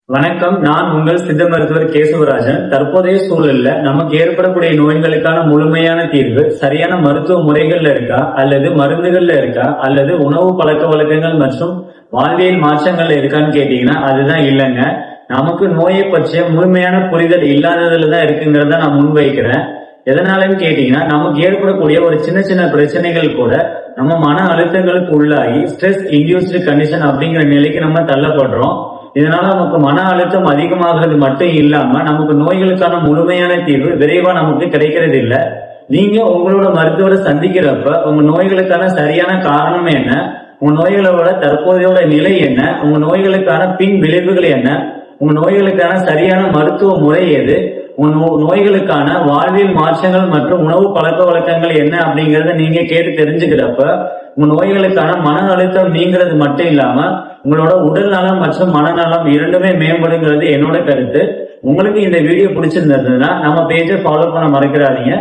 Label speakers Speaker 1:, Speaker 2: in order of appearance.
Speaker 1: வணக்கம். நான் உங்கள் சித்த மருத்துவர் கேசவராஜன். தற்போதைய சூழல்ல நமக்கு ஏற்படக்கூடிய நோய்களுக்கான முழுமையான தீர்வு சரியான மருத்துவ முறைகள்ல இருக்கா, அல்லது மருந்துகள்ல இருக்கா, அல்லது உணவு பழக்க வழக்கங்கள் மற்றும் வாழ்வியல் மாற்றங்கள்ல இருக்கான்னு கேட்டீங்கன்னா அதுதான் இல்லைங்க. நமக்கு நோயை பற்றிய முழுமையான புரிதல் இல்லாததுலதான் இருக்குங்கிறத நான் முன்வைக்கிறேன். எதனாலன்னு கேட்டீங்கன்னா, நமக்கு ஏற்படக்கூடிய ஒரு சின்ன சின்ன பிரச்சனைகள் கூட நம்ம மன அழுத்தங்களுக்கு உள்ளாகி ஸ்ட்ரெஸ் இன்டியூஸ்டு கண்டிஷன் அப்படிங்கிற நிலைக்கு நம்ம தள்ளப்படுறோம். இதனால நமக்கு மன அழுத்தம் அதிகமாகிறது மட்டும் இல்லாம நமக்கு நோய்களுக்கான முழுமையான தீர்வு விரைவா நமக்கு கிடைக்கிறது இல்ல. நீங்க உங்களோட மருத்துவரை சந்திக்கிறப்ப உங்க நோய்களுக்கான சரியான காரணம் என்ன, உங்க நோய்களோட தற்போதையோட நிலை என்ன, உங்க நோய்களுக்கான பின் விளைவுகள் என்ன, உங்க நோய்களுக்கான சரியான மருத்துவ முறை எது, உங்க நோய்களுக்கான வாழ்வியல் மாற்றங்கள் மற்றும் உணவு பழக்க வழக்கங்கள் என்ன அப்படிங்கறத நீங்க கேட்டு தெரிஞ்சுக்கிறப்ப உங்க நோய்களுக்கான மன அழுத்தம் நீங்கிறது மட்டும் இல்லாம உங்களோட உடல் நலம் மற்றும் மனநலம் இரண்டுமே மேம்படுங்கிறது என்னோட கருத்து. உங்களுக்கு இந்த வீடியோ பிடிச்சிருந்ததுன்னா நம்ம பேஜை ஃபாலோ பண்ண மறக்கிறாதீங்க.